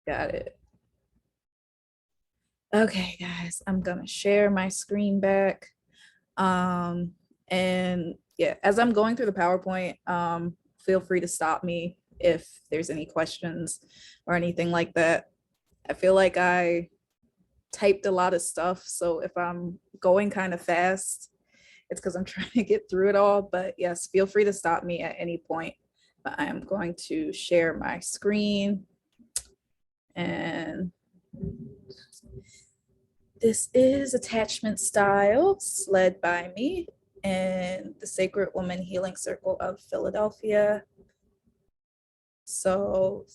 Got it. Okay, guys, I'm gonna share my screen back. And yeah, as I'm going through the PowerPoint, feel free to stop me if there's any questions or anything like that. I feel like I typed a lot of stuff, so if I'm going kind of fast, it's because I'm trying to get through it all. But yes, feel free to stop me at any point. But I am going to share my screen, and this is Attachment Styles, led by me and the Sacred Woman Healing Circle of Philadelphia. So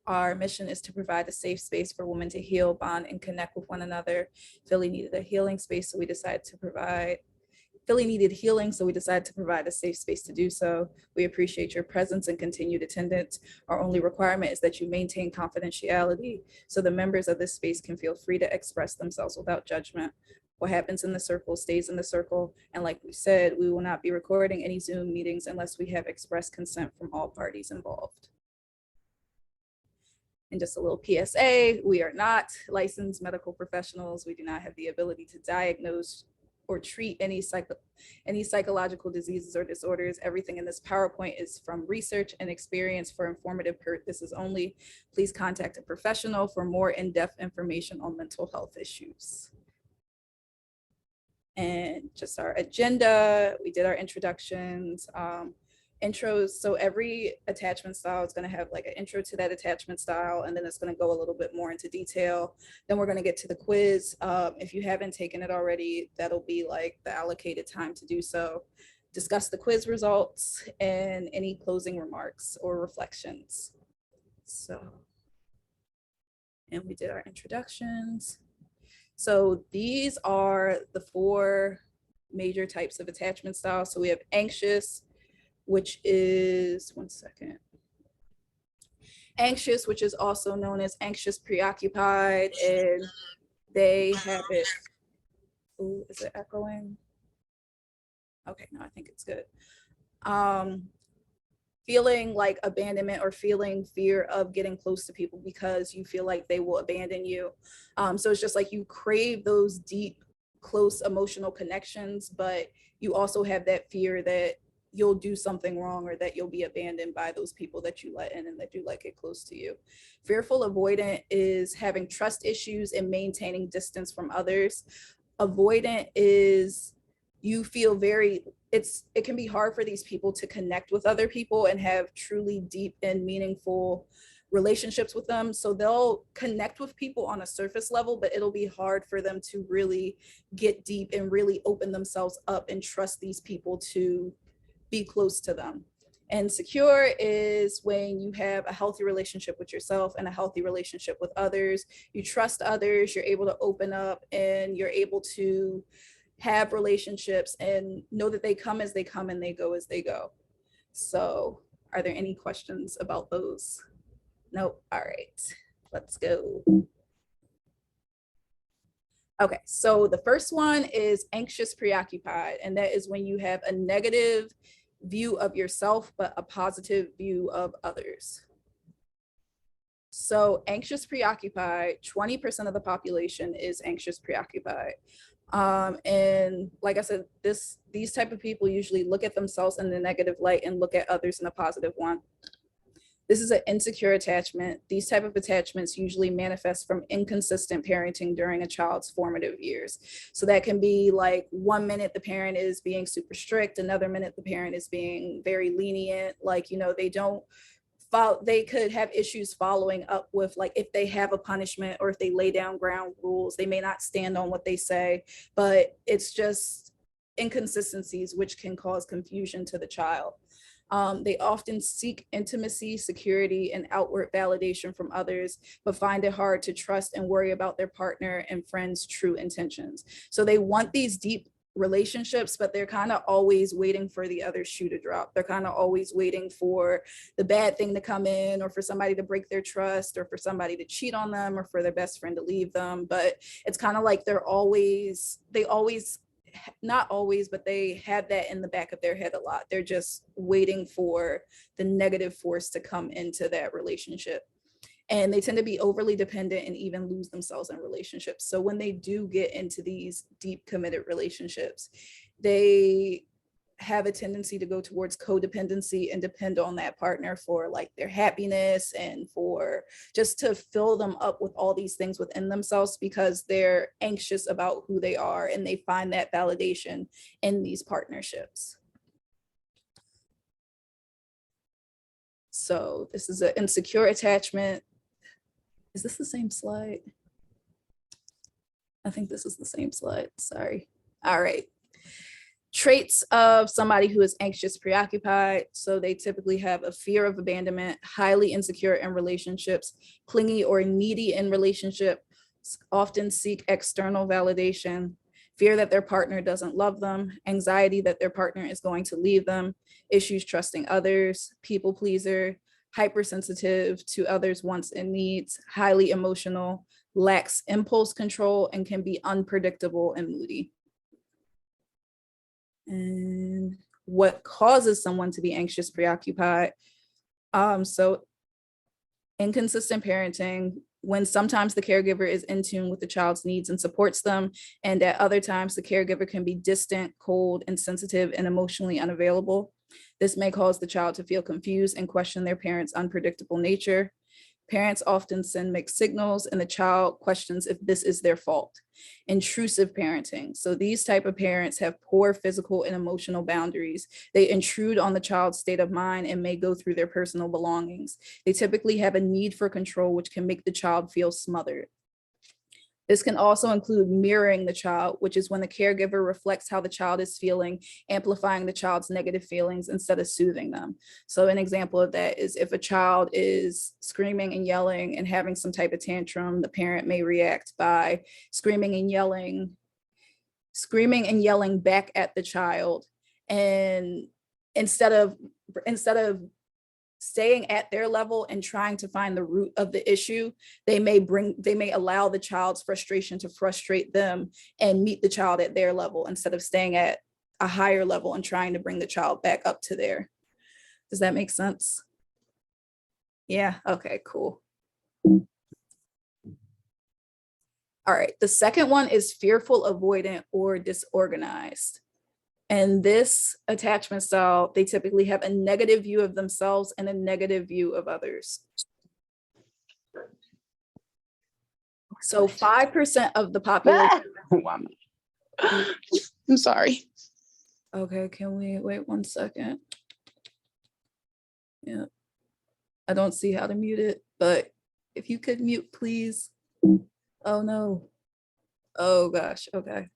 our mission is to provide a safe space for women to heal, bond, and connect with one another. Philly needed a healing space, so we decided to provide Philly needed healing, so we decided to provide a safe space to do so. We appreciate your presence and continued attendance. Our only requirement is that you maintain confidentiality so the members of this space can feel free to express themselves without judgment. What happens in the circle stays in the circle. And like we said, we will not be recording any Zoom meetings unless we have express consent from all parties involved. And just a little PSA, we are not licensed medical professionals. We do not have the ability to diagnose or treat any psychological diseases or disorders. Everything in this PowerPoint is from research and experience for informative purposes only. Please contact a professional for more in-depth information on mental health issues. And just our agenda, we did our introductions, intros. So every attachment style is going to have like an intro to that attachment style, and then it's going to go a little bit more into detail. Then we're going to get to the quiz. If you haven't taken it already, that'll be like the allocated time to do so. Discuss the quiz results and any closing remarks or reflections. So, and we did our introductions. So these are the 4 major types of attachment styles. So we have anxious, which is, one second. Anxious, which is also known as anxious preoccupied, and they have it. Oh, is it echoing? Okay, no, I think it's good. Feeling like abandonment or feeling fear of getting close to people because you feel like they will abandon you. So it's just like you crave those deep, close emotional connections, but you also have that fear that you'll do something wrong or that you'll be abandoned by those people that you let in and that you let get close to you. Fearful avoidant is having trust issues and maintaining distance from others. Avoidant is you feel it can be hard for these people to connect with other people and have truly deep and meaningful relationships with them. So they'll connect with people on a surface level, but it'll be hard for them to really get deep and really open themselves up and trust these people to be close to them. And secure is when you have a healthy relationship with yourself and a healthy relationship with others. You trust others, you're able to open up, and you're able to have relationships and know that they come as they come and they go as they go. So are there any questions about those? Nope. All right, let's go. Okay, so the first one is anxious preoccupied, and that is when you have a negative view of yourself, but a positive view of others. So anxious preoccupied, 20% of the population is anxious preoccupied. And like I said, these type of people usually look at themselves in the negative light and look at others in a positive one. This is an insecure attachment. These type of attachments usually manifest from inconsistent parenting during a child's formative years. So that can be like 1 minute the parent is being super strict, another minute the parent is being very lenient. Like, you know, they could have issues following up with, like, if they have a punishment or if they lay down ground rules, they may not stand on what they say, but it's just inconsistencies which can cause confusion to the child. They often seek intimacy, security, and outward validation from others, but find it hard to trust and worry about their partner and friends' true intentions. So they want these deep relationships, but they're kind of always waiting for the other shoe to drop. They're kind of always waiting for the bad thing to come in, or for somebody to break their trust, or for somebody to cheat on them, or for their best friend to leave them. But it's kind of like not always, but they have that in the back of their head a lot. They're just waiting for the negative force to come into that relationship. and they tend to be overly dependent and even lose themselves in relationships. So when they do get into these deep committed relationships, they have a tendency to go towards codependency and depend on that partner for like their happiness and for just to fill them up with all these things within themselves, because they're anxious about who they are and they find that validation in these partnerships. So this is an insecure attachment. Is this the same slide? I think this is the same slide, sorry. All right. Traits of somebody who is anxious, preoccupied. So they typically have a fear of abandonment, highly insecure in relationships, clingy or needy in relationships, often seek external validation, fear that their partner doesn't love them, anxiety that their partner is going to leave them, issues trusting others, people pleaser, hypersensitive to others' wants and needs, highly emotional, lacks impulse control, and can be unpredictable and moody. And what causes someone to be anxious, preoccupied? So inconsistent parenting, when sometimes the caregiver is in tune with the child's needs and supports them, and at other times the caregiver can be distant, cold, insensitive, and emotionally unavailable. This may cause the child to feel confused and question their parents' unpredictable nature. Parents often send mixed signals and the child questions if this is their fault. Intrusive parenting. So these type of parents have poor physical and emotional boundaries. They intrude on the child's state of mind and may go through their personal belongings. They typically have a need for control, which can make the child feel smothered. This can also include mirroring the child, which is when the caregiver reflects how the child is feeling, amplifying the child's negative feelings instead of soothing them. So an example of that is if a child is screaming and yelling and having some type of tantrum, the parent may react by screaming and yelling back at the child. And instead of staying at their level and trying to find the root of the issue, they may allow the child's frustration to frustrate them and meet the child at their level instead of staying at a higher level and trying to bring the child back up to there. Does that make sense? Yeah, okay, cool. All right, the second one is fearful, avoidant, or disorganized. And this attachment style, they typically have a negative view of themselves and a negative view of others. So 5% of the population. I'm sorry. Okay, can we wait 1 second? Yeah, I don't see how to mute it, but if you could mute, please. Oh no. Oh gosh, okay.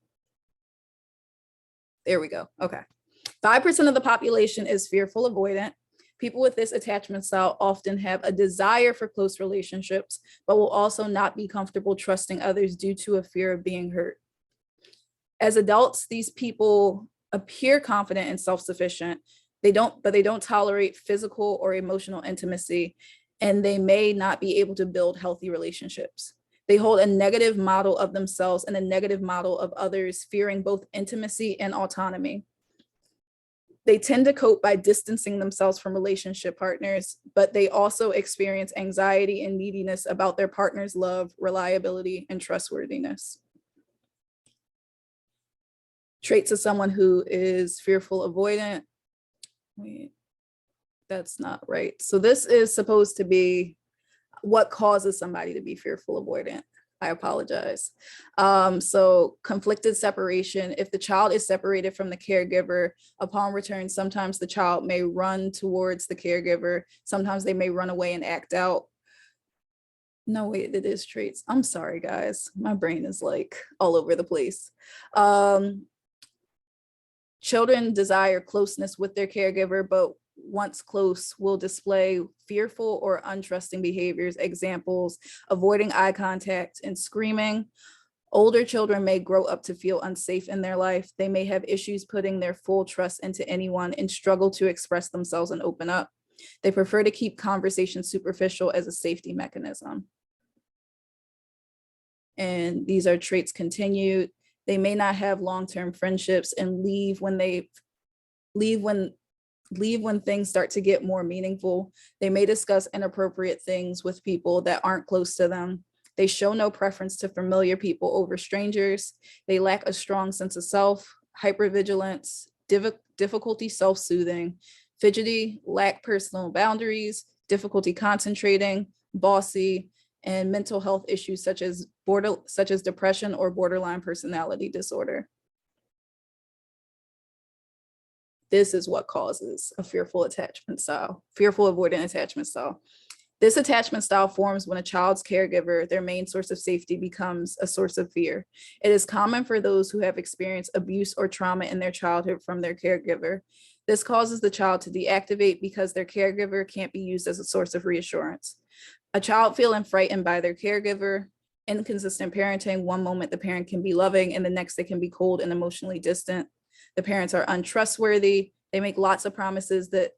There we go, okay. 5% of the population is fearful, avoidant. People with this attachment style often have a desire for close relationships, but will also not be comfortable trusting others due to a fear of being hurt. As adults, these people appear confident and self-sufficient. They don't tolerate physical or emotional intimacy, and they may not be able to build healthy relationships. They hold a negative model of themselves and a negative model of others, fearing both intimacy and autonomy. They tend to cope by distancing themselves from relationship partners, but they also experience anxiety and neediness about their partner's love, reliability, and trustworthiness. Traits of someone who is fearful, avoidant. Wait, that's not right. So this is supposed to be what causes somebody to be fearful, avoidant. I apologize. So conflicted separation. If the child is separated from the caregiver upon return, sometimes the child may run towards the caregiver. Sometimes they may run away and act out. No, wait, it is traits. I'm sorry, guys. My brain is like all over the place. Children desire closeness with their caregiver, but once close will display fearful or untrusting behaviors. Examples: avoiding eye contact and screaming. Older children may grow up to feel unsafe in their life. They may have issues putting their full trust into anyone and struggle to express themselves and open up. They prefer to keep conversations superficial as a safety mechanism. And these are traits continued. They may not have long-term friendships and leave when leave when things start to get more meaningful. They may discuss inappropriate things with people that aren't close to them. They show no preference to familiar people over strangers. They lack a strong sense of self, hypervigilance, difficulty self-soothing, fidgety, lack personal boundaries, difficulty concentrating, bossy, and mental health issues such as depression or borderline personality disorder. This is what causes a fearful attachment style, fearful avoidant attachment style. This attachment style forms when a child's caregiver, their main source of safety, becomes a source of fear. It is common for those who have experienced abuse or trauma in their childhood from their caregiver. This causes the child to deactivate because their caregiver can't be used as a source of reassurance. A child feeling frightened by their caregiver, inconsistent parenting. One moment the parent can be loving and the next they can be cold and emotionally distant. The parents are untrustworthy. They make a lot of promises that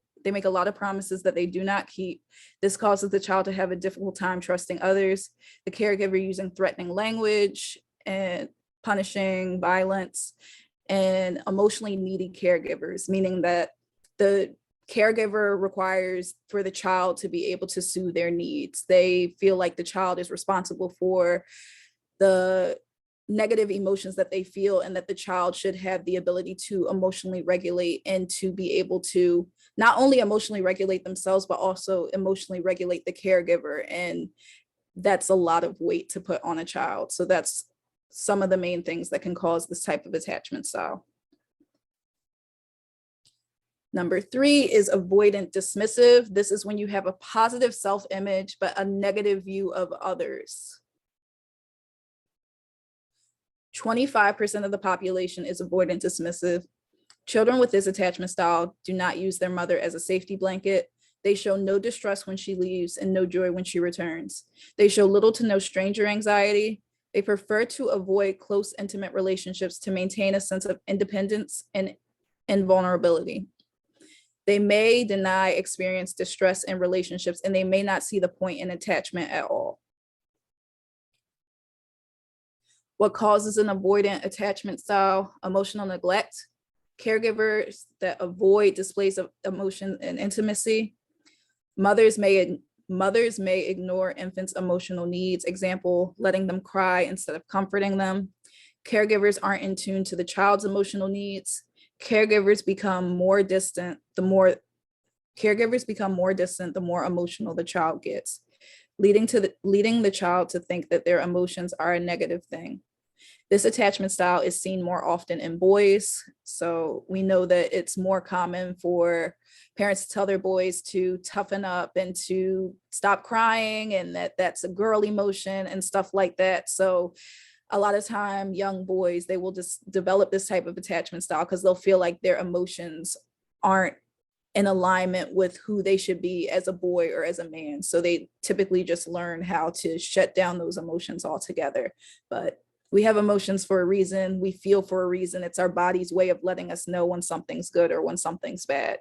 they do not keep. This causes the child to have a difficult time trusting others. The caregiver using threatening language and punishing, violence, and emotionally needy caregivers, meaning that the caregiver requires for the child to be able to soothe their needs. They feel like the child is responsible for the negative emotions that they feel, and that the child should have the ability to emotionally regulate and to be able to not only emotionally regulate themselves, but also emotionally regulate the caregiver. And that's a lot of weight to put on a child. So that's some of the main things that can cause this type of attachment style. Number 3 is avoidant dismissive. This is when you have a positive self-image, but a negative view of others. 25% of the population is avoidant dismissive. Children with this attachment style do not use their mother as a safety blanket. They show no distress when she leaves and no joy when she returns. They show little to no stranger anxiety. They prefer to avoid close, intimate relationships to maintain a sense of independence and invulnerability. They may deny experience distress in relationships, and they may not see the point in attachment at all. What causes an avoidant attachment style? Emotional neglect. Caregivers that avoid displays of emotion and intimacy. Mothers may ignore infants' emotional needs. Example, letting them cry instead of comforting them. Caregivers aren't in tune to the child's emotional needs. Caregivers become more distant the more emotional the child gets, leading the child to think that their emotions are a negative thing. This attachment style is seen more often in boys. So we know that it's more common for parents to tell their boys to toughen up and to stop crying, and that's a girl emotion and stuff like that. So a lot of time, young boys, they will just develop this type of attachment style because they'll feel like their emotions aren't in alignment with who they should be as a boy or as a man. So they typically just learn how to shut down those emotions altogether. But we have emotions for a reason. We feel for a reason. It's our body's way of letting us know when something's good or when something's bad.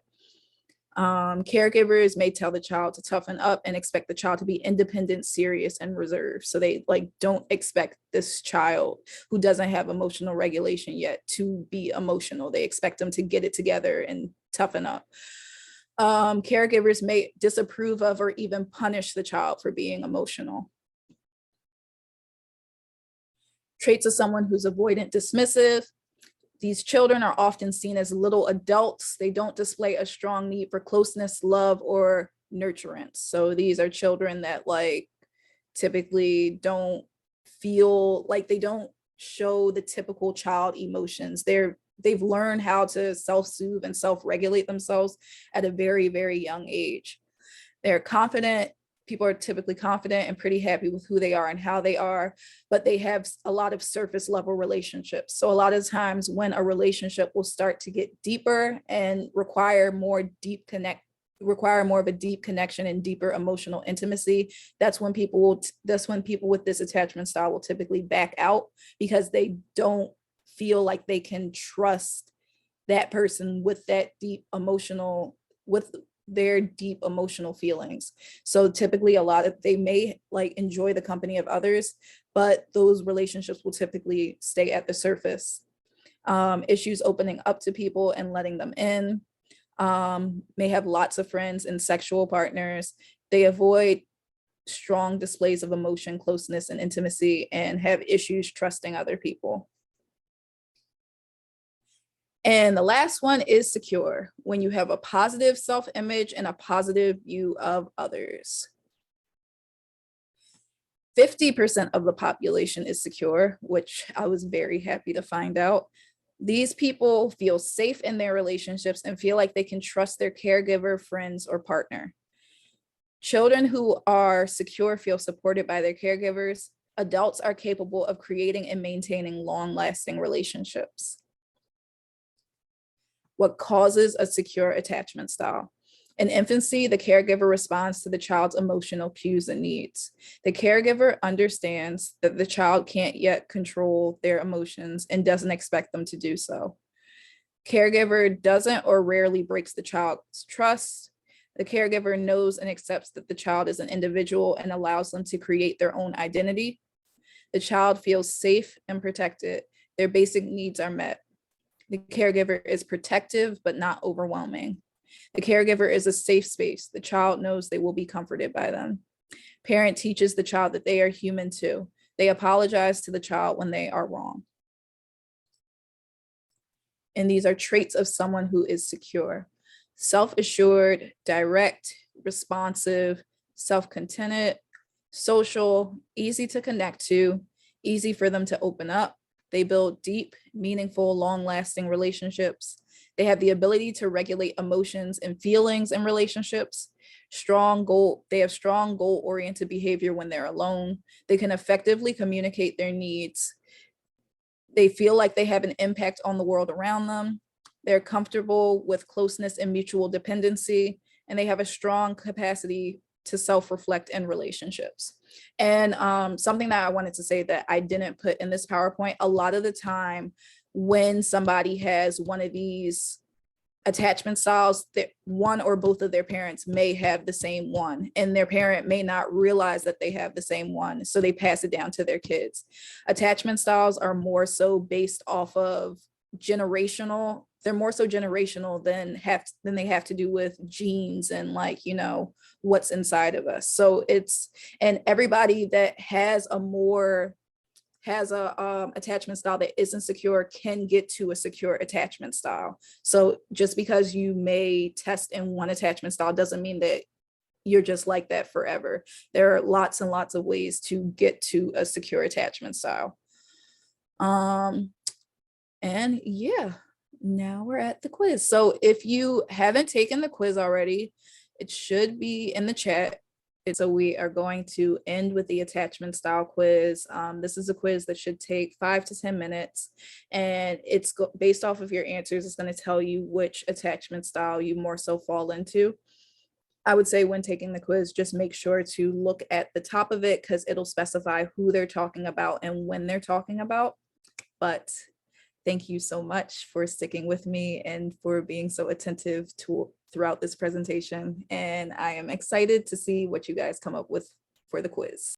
Caregivers may tell the child to toughen up and expect the child to be independent, serious, and reserved. So they don't expect this child who doesn't have emotional regulation yet to be emotional. They expect them to get it together and toughen up. Caregivers may disapprove of or even punish the child for being emotional. Traits of someone who's avoidant dismissive. These children are often seen as little adults. They don't display a strong need for closeness, love, or nurturance. So these are children that typically don't feel like, they don't show the typical child emotions. They've learned how to self-soothe and self-regulate themselves at a very, very young age. They're confident. People are typically confident and pretty happy with who they are and how they are, but they have a lot of surface level relationships. So a lot of times when a relationship will start to get deeper and require more of a deep connection and deeper emotional intimacy, that's when people with this attachment style will typically back out, because they don't feel like they can trust that person with their deep emotional feelings. So typically they may enjoy the company of others, but those relationships will typically stay at the surface. Issues opening up to people and letting them in. may have lots of friends and sexual partners. They avoid strong displays of emotion, closeness, and intimacy, and have issues trusting other people. And the last one is secure, when you have a positive self-image and a positive view of others. 50% of the population is secure, which I was very happy to find out. These people feel safe in their relationships and feel like they can trust their caregiver, friends, or partner. Children who are secure feel supported by their caregivers. Adults are capable of creating and maintaining long-lasting relationships. What causes a secure attachment style? In infancy, the caregiver responds to the child's emotional cues and needs. The caregiver understands that the child can't yet control their emotions and doesn't expect them to do so. Caregiver doesn't or rarely breaks the child's trust. The caregiver knows and accepts that the child is an individual and allows them to create their own identity. The child feels safe and protected. Their basic needs are met. The caregiver is protective, but not overwhelming. The caregiver is a safe space. The child knows they will be comforted by them. Parent teaches the child that they are human too. They apologize to the child when they are wrong. And these are traits of someone who is secure: self-assured, direct, responsive, self-contented, social, easy to connect to, easy for them to open up. They build deep, meaningful, long-lasting relationships. They have the ability to regulate emotions and feelings in relationships. They have strong goal-oriented behavior when they're alone. They can effectively communicate their needs. They feel like they have an impact on the world around them. They're comfortable with closeness and mutual dependency, and they have a strong capacity to self-reflect in relationships. And something that I wanted to say that I didn't put in this PowerPoint, a lot of the time when somebody has one of these attachment styles, that one or both of their parents may have the same one, and their parent may not realize that they have the same one, so they pass it down to their kids. Attachment styles are more so based off of generational. They're more so generational than they have to do with genes and, like, you know, what's inside of us. So and everybody that has a attachment style that isn't secure can get to a secure attachment style. So just because you may test in one attachment style doesn't mean that you're just like that forever. There are lots and lots of ways to get to a secure attachment style. And yeah, now we're at the quiz. So if you haven't taken the quiz already, it should be in the chat. So we are going to end with the attachment style quiz. This is a quiz that should take 5 to 10 minutes, and it's based off of your answers. It's going to tell you which attachment style you more so fall into. I would say when taking the quiz, just make sure to look at the top of it, because it'll specify who they're talking about and when they're talking about. But thank you so much for sticking with me and for being so attentive throughout this presentation. And I am excited to see what you guys come up with for the quiz.